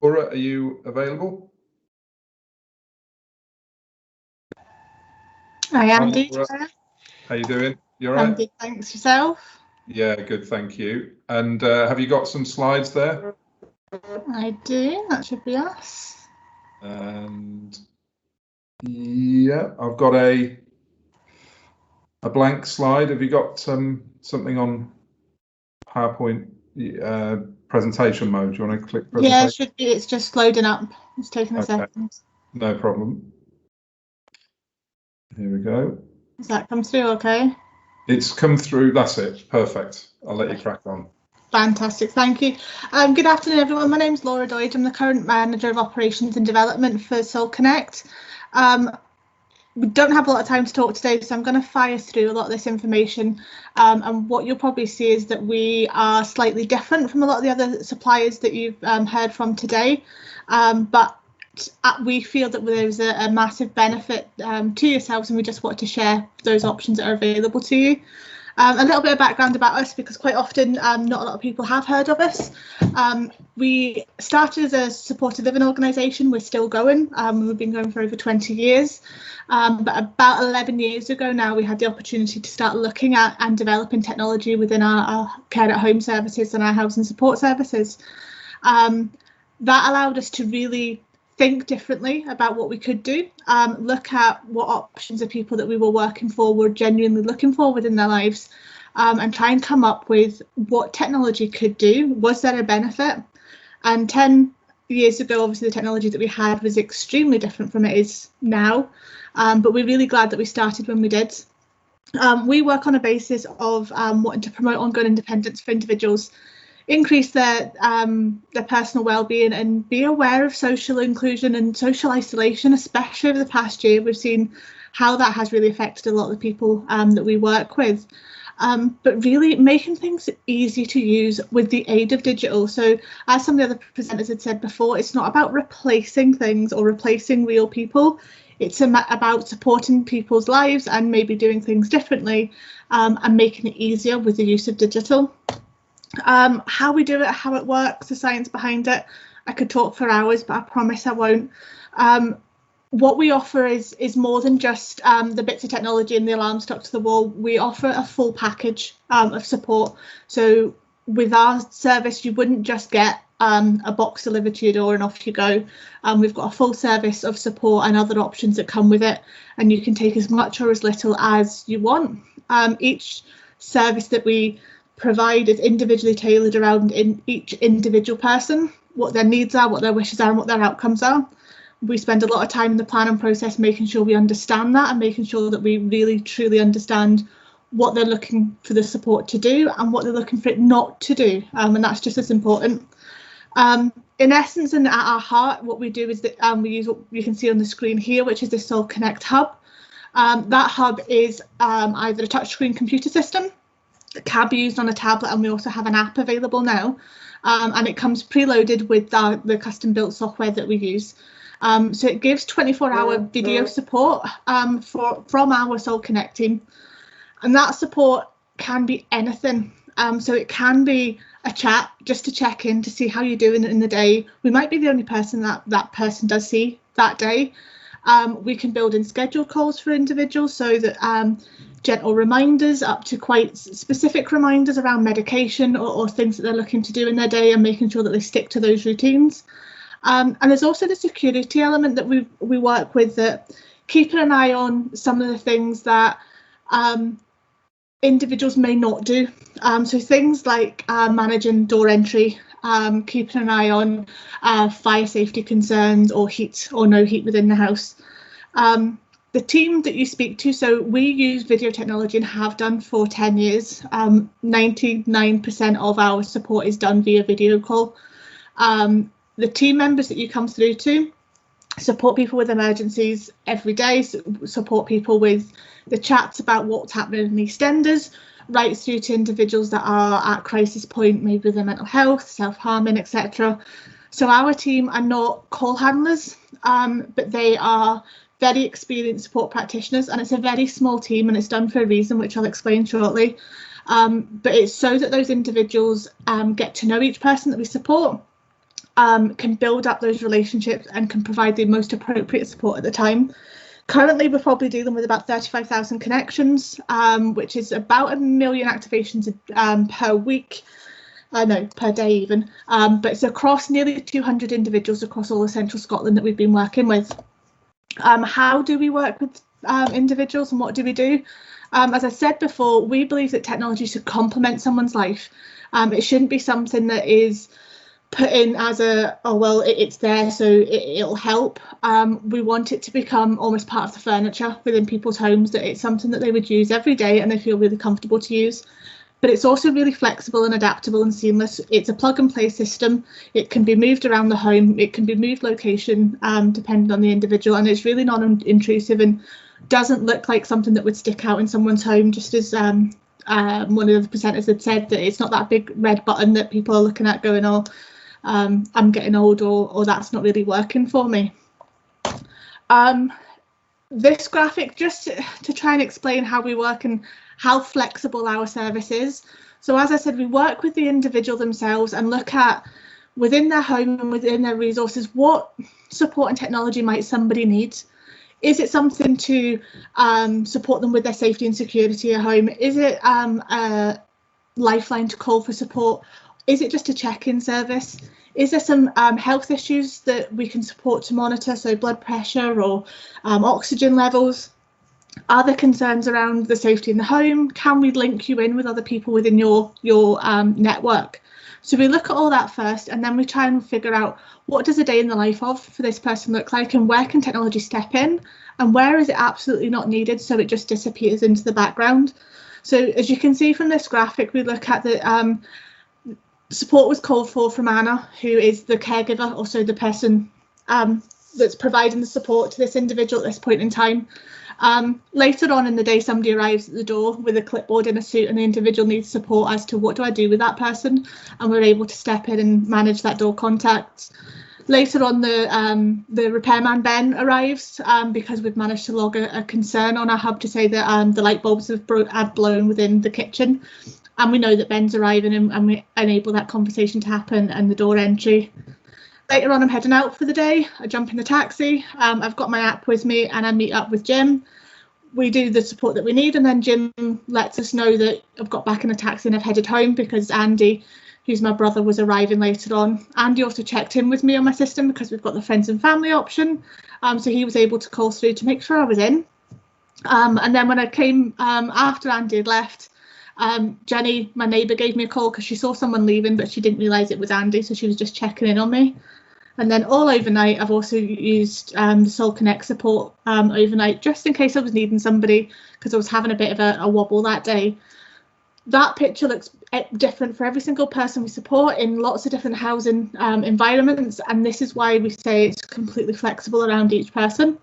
Laura, are you available? I am. How you doing? You all right? I'm good, thanks. Yourself? Yeah, good, thank you. And have you got some slides there? I do. That should be us. And yeah, I've got a blank slide. Have you got something on PowerPoint presentation mode? Do you want to click presentation? Yeah, it should be. It's just loading up. It's taking a second. No problem. Here we go. Does that come through okay? It's come through. That's it. Perfect. I'll let you crack on. Fantastic, thank you. Good afternoon, everyone. My name's Laura Doidge. I'm the current Manager of Operations and Development for SolConnect. We don't have a lot of time to talk today, so I'm going to fire through a lot of this information. And what you'll probably see is that we are slightly different from a lot of the other suppliers that you've heard from today. But we feel that there's a massive benefit to yourselves, and we just want to share those options that are available to you. A little bit of background about us, because quite often not a lot of people have heard of us. We started as a supported living organisation. We're still going. We've been going for over 20 years. But about 11 years ago now, we had the opportunity to start looking at and developing technology within our care at home services and our housing support services. That allowed us to really think differently about what we could do, look at what options of people that we were working for were genuinely looking for within their lives, and try and come up with what technology could do. Was there a benefit? And 10 years ago, obviously the technology that we had was extremely different from it is now, but we're really glad that we started when we did. We work on a basis of wanting to promote ongoing independence for individuals, increase their personal well-being, and be aware of social inclusion and social isolation, especially over the past year. We've seen how that has really affected a lot of the people that we work with. But really making things easy to use with the aid of digital. So as some of the other presenters had said before, it's not about replacing things or replacing real people. It's about supporting people's lives and maybe doing things differently, and making it easier with the use of digital. How we do it, how it works, the science behind it, I could talk for hours, but I promise I won't. What we offer is more than just the bits of technology and the alarm stuck to the wall. We offer a full package of support. So with our service, you wouldn't just get a box delivered to your door and off you go. We've got a full service of support and other options that come with it, and you can take as much or as little as you want. Each service that we provide is individually tailored around each individual person, what their needs are, what their wishes are, and what their outcomes are. We spend a lot of time in the planning process making sure we understand that and making sure that we really truly understand what they're looking for the support to do and what they're looking for it not to do, and that's just as important. In essence, and at our heart, what we do is that we use what you can see on the screen here, which is the SolConnect hub. That hub is either a touchscreen computer system. It can be used on a tablet, and we also have an app available now, and it comes preloaded with the custom built software that we use. So it gives 24-hour video support from our SolConnect team, and that support can be anything. So it can be a chat just to check in to see how you're doing in the day. We might be the only person that person does see that day. We can build in scheduled calls for individuals, so that gentle reminders up to quite specific reminders around medication or things that they're looking to do in their day, and making sure that they stick to those routines. And there's also the security element that we work with, that keeping an eye on some of the things that individuals may not do. So things like managing door entry, keeping an eye on fire safety concerns or heat or no heat within the house. The team that you speak to, so we use video technology and have done for 10 years. 99% of our support is done via video call. The team members that you come through to support people with emergencies every day, support people with the chats about what's happening in EastEnders, right through to individuals that are at crisis point, maybe with their mental health, self-harming, etc. So our team are not call handlers, but they are very experienced support practitioners, and it's a very small team, and it's done for a reason, which I'll explain shortly. But it's so that those individuals get to know each person that we support, can build up those relationships and can provide the most appropriate support at the time. Currently, we're probably dealing with about 35,000 connections, which is about 1 million activations per week. No, per day even, but it's across nearly 200 individuals across all of central Scotland that we've been working with. How do we work with individuals and what do we do? As I said before, we believe that technology should complement someone's life. It shouldn't be something that is put in as a, oh, well, it's there, so it'll help. We want it to become almost part of the furniture within people's homes, that it's something that they would use every day and they feel really comfortable to use. But it's also really flexible and adaptable and seamless. It's a plug and play system. It can be moved around the home. It can be moved location depending on the individual, and it's really non-intrusive and doesn't look like something that would stick out in someone's home, just as one of the presenters had said, that it's not that big red button that people are looking at going, oh, I'm getting old, or that's not really working for me. This graphic, just to try and explain how we work and how flexible our service is. So as I said, we work with the individual themselves and look at within their home and within their resources, what support and technology might somebody need? Is it something to support them with their safety and security at home? Is it a lifeline to call for support? Is it just a check-in service? Is there some health issues that we can support to monitor, so blood pressure or oxygen levels? Are there concerns around the safety in the home? Can we link you in with other people within your network? So we look at all that first, and then we try and figure out, what does a day in the life of for this person look like, and where can technology step in, and where is it absolutely not needed, so it just disappears into the background. So as you can see from this graphic, we look at the support was called for from Anna, who is the caregiver, also the person that's providing the support to this individual at this point in time. Later on in the day, somebody arrives at the door with a clipboard and a suit, and the individual needs support as to what do I do with that person, and we're able to step in and manage that door contact. Later on, the repairman Ben arrives because we've managed to log a concern on our hub to say that the light bulbs have blown within the kitchen, and we know that Ben's arriving, and we enable that conversation to happen and the door entry. Later on, I'm heading out for the day. I jump in the taxi. I've got my app with me, and I meet up with Jim. We do the support that we need, and then Jim lets us know that I've got back in a taxi and I've headed home, because Andy, who's my brother, was arriving later on. Andy also checked in with me on my system because we've got the friends and family option. So he was able to call through to make sure I was in. And then when I came after Andy had left, Jenny, my neighbour, gave me a call because she saw someone leaving, but she didn't realise it was Andy, so she was just checking in on me. And then all overnight, I've also used the Soul Connect support overnight, just in case I was needing somebody, because I was having a bit of a wobble that day. That picture looks different for every single person we support in lots of different housing environments, and this is why we say it's completely flexible around each person.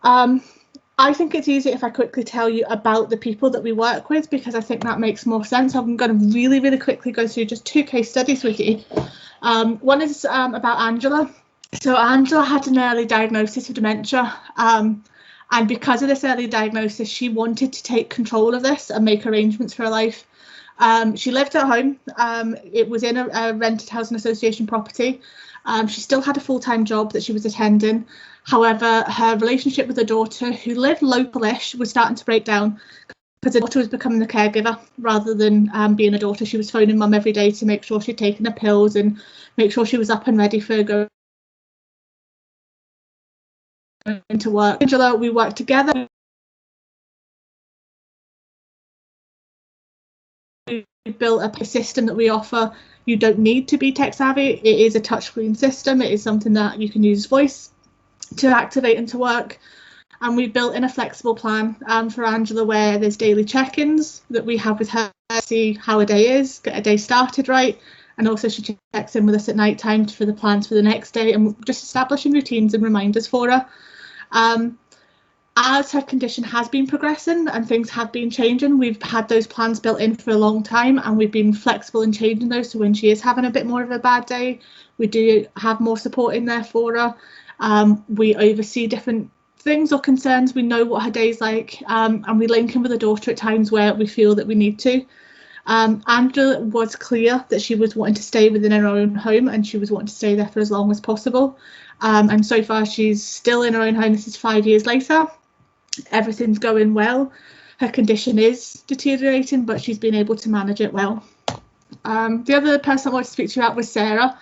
I think it's easier if I quickly tell you about the people that we work with, because I think that makes more sense. I'm going to really, really quickly go through just 2 case studies with you. One is about Angela. So Angela had an early diagnosis of dementia, and because of this early diagnosis, she wanted to take control of this and make arrangements for her life. She lived at home. It was in a rented housing association property. She still had a full-time job that she was attending. However, her relationship with her daughter, who lived local-ish, was starting to break down, because her daughter was becoming the caregiver rather than being a daughter. She was phoning mum every day to make sure she'd taken her pills and make sure she was up and ready for going to work. Angela, we worked together. We built a system that we offer. You don't need to be tech savvy. It is a touchscreen system. It is something that you can use voice to activate and to work. And we built in a flexible plan for Angela, where there's daily check-ins that we have with her, see how a day is, get a day started right, and also she checks in with us at night time for the plans for the next day, and just establishing routines and reminders for her. As her condition has been progressing and things have been changing, we've had those plans built in for a long time, and we've been flexible in changing those. So when she is having a bit more of a bad day, we do have more support in there for her. We oversee different things or concerns. We know what her day's like, and we link in with her daughter at times where we feel that we need to. Angela was clear that she was wanting to stay within her own home, and she was wanting to stay there for as long as possible. And so far she's still in her own home. This is 5 years later. Everything's going well. Her condition is deteriorating, but she's been able to manage it well. The other person I wanted to speak to you about was Sarah.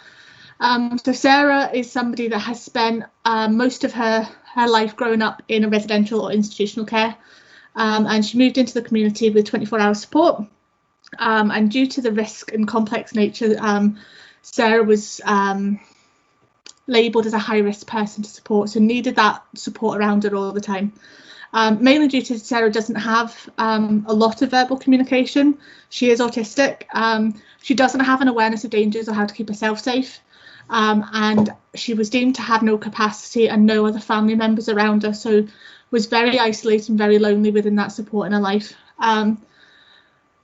So Sarah is somebody that has spent most of her life growing up in a residential or institutional care, and she moved into the community with 24-hour support. And due to the risk and complex nature, Sarah was labelled as a high-risk person to support, so needed that support around her all the time. Mainly due to Sarah doesn't have a lot of verbal communication. She is autistic. She doesn't have an awareness of dangers or how to keep herself safe. And she was deemed to have no capacity and no other family members around her, so was very isolated and very lonely within that support in her life.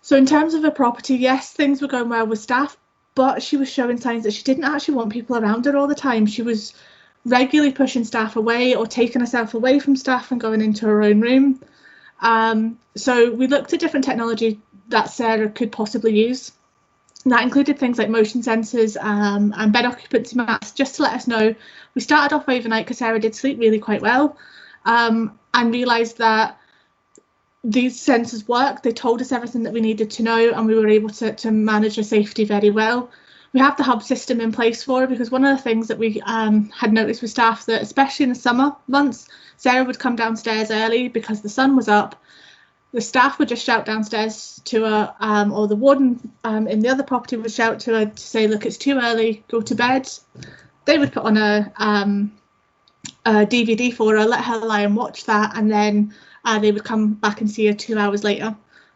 So in terms of her property, yes, things were going well with staff, but she was showing signs that she didn't actually want people around her all the time. She was regularly pushing staff away or taking herself away from staff and going into her own room. So we looked at different technology that Sarah could possibly use. And that included things like motion sensors and bed occupancy maps, just to let us know. We started off overnight because Sarah did sleep really quite well, and realised that these sensors work. They told us everything that we needed to know, and we were able to manage her safety very well. We have the hub system in place for her, because one of the things that we had noticed with staff, that especially in the summer months, Sarah would come downstairs early because the sun was up. The staff would just shout downstairs to her, or the warden in the other property would shout to her to say, look, it's too early, go to bed. They would put on a DVD for her, let her lie and watch that, and then they would come back and see her 2 hours later.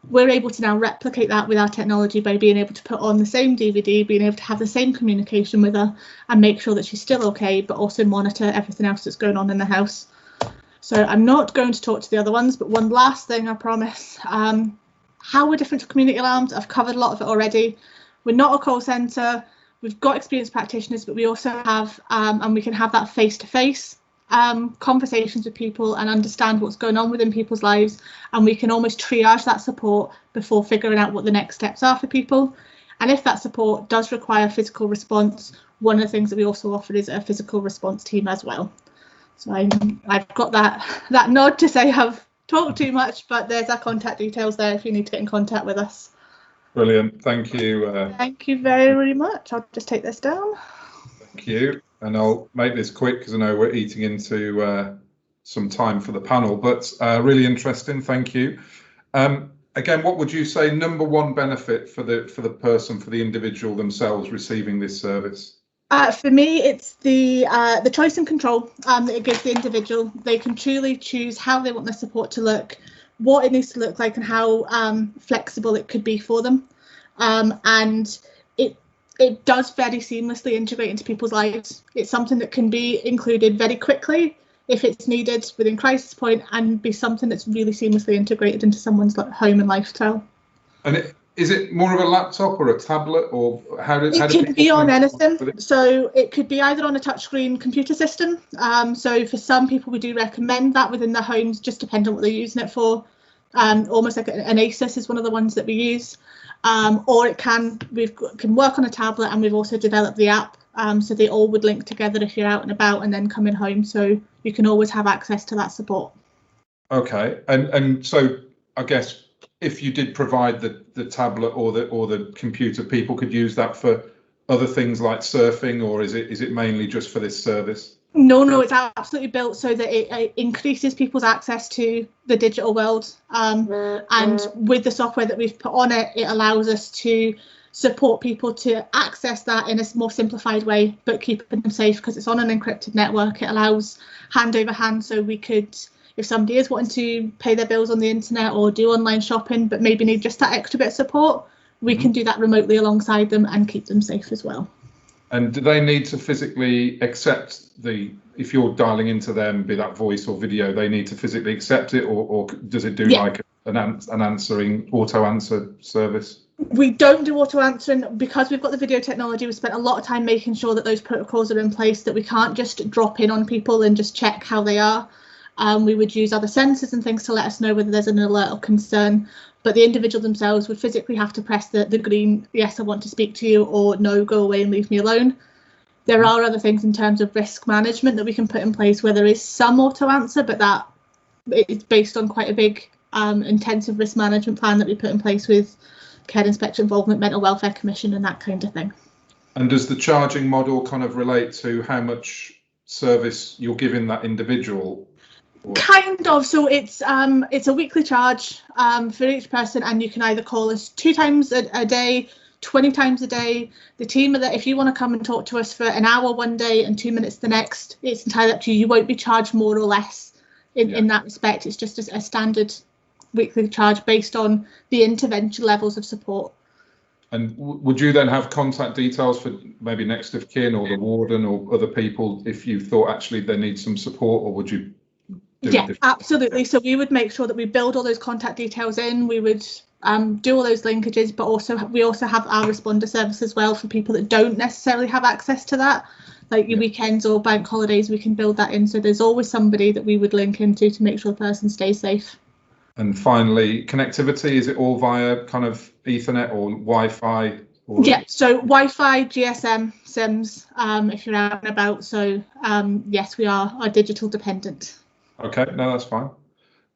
We're able to now replicate that with our technology by being able to put on the same DVD, being able to have the same communication with her and make sure that she's still okay, but also monitor everything else that's going on in the house. So I'm not going to talk to the other ones, but one last thing, I promise. How we're different to community alarms, I've covered a lot of it already. We're not a call centre. We've got experienced practitioners, but we also have, and we can have that face-to-face conversations with people and understand what's going on within people's lives, and we can almost triage that support before figuring out what the next steps are for people. And if that support does require physical response, one of the things that we also offer is a physical response team as well. So I've got that nod to say I've talked too much, but there's our contact details there if you need to get in contact with us. Brilliant, thank you. Thank you very, very much. I'll just take this down. Thank you, and I'll make this quick because I know we're eating into some time for the panel, but really interesting, thank you. Again, what would you say number one benefit for the person, for the individual themselves receiving this service? For me, it's the choice and control that it gives the individual. They can truly choose how they want their support to look, what it needs to look like, and how flexible it could be for them. And it does very seamlessly integrate into people's lives. It's something that can be included very quickly if it's needed within crisis point, and be something that's really seamlessly integrated into someone's home and lifestyle. And is it more of a laptop or a tablet, or how does it can be on anything? So it could be either on a touchscreen computer system. So for some people, we do recommend that within their homes, just depending on what they're using it for. Almost like an Asus is one of the ones that we use. Or it can work on a tablet, and we've also developed the app. So they all would link together if you're out and about and then coming home. So you can always have access to that support. Okay, and so I guess if you did provide the tablet or the computer, people could use that for other things like surfing, or is it mainly just for this service? No, it's absolutely built so that it increases people's access to the digital world. And with the software that we've put on it, it allows us to support people to access that in a more simplified way, but keeping them safe because it's on an encrypted network. It allows hand over hand, so we could, if somebody is wanting to pay their bills on the internet or do online shopping, but maybe need just that extra bit of support, we can do that remotely alongside them and keep them safe as well. And do they need to physically accept if you're dialing into them, be that voice or video, they need to physically accept it, or does it do like an answering auto answer service? We don't do auto answering because we've got the video technology. We spent a lot of time making sure that those protocols are in place, that we can't just drop in on people and just check how they are. We would use other sensors and things to let us know whether there's an alert or concern. but the individual themselves would physically have to press the green yes I want to speak to you, or no, go away and leave me alone. There are other things in terms of risk management that we can put in place where there is some auto answer, but that it's based on quite a big intensive risk management plan that we put in place with care inspection involvement, mental welfare commission and that kind of thing. And does the charging model kind of relate to how much service you're giving that individual? Or? Kind of. So it's a weekly charge for each person, and you can either call us 2 times a day, 20 times a day. The team are there if you want to come and talk to us for an hour one day and 2 minutes the next. It's entirely up to you. You won't be charged more or less in that respect. It's just a standard weekly charge based on the intervention levels of support. And would you then have contact details for maybe next of kin or the warden or other people if you thought actually they need some support, or would you do it absolutely. So we would make sure that we build all those contact details in. We would do all those linkages, but we also have our responder service as well for people that don't necessarily have access to that, like your weekends or bank holidays. We can build that in, so there's always somebody that we would link into to make sure the person stays safe. And finally, connectivity, is it all via kind of Ethernet or Wi-Fi? Yeah, so Wi-Fi, GSM, SIMs, if you're out and about. So yes, we are digital dependent. Okay, no, that's fine.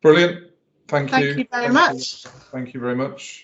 Brilliant. Thank you. Thank you very much. Thank you very much.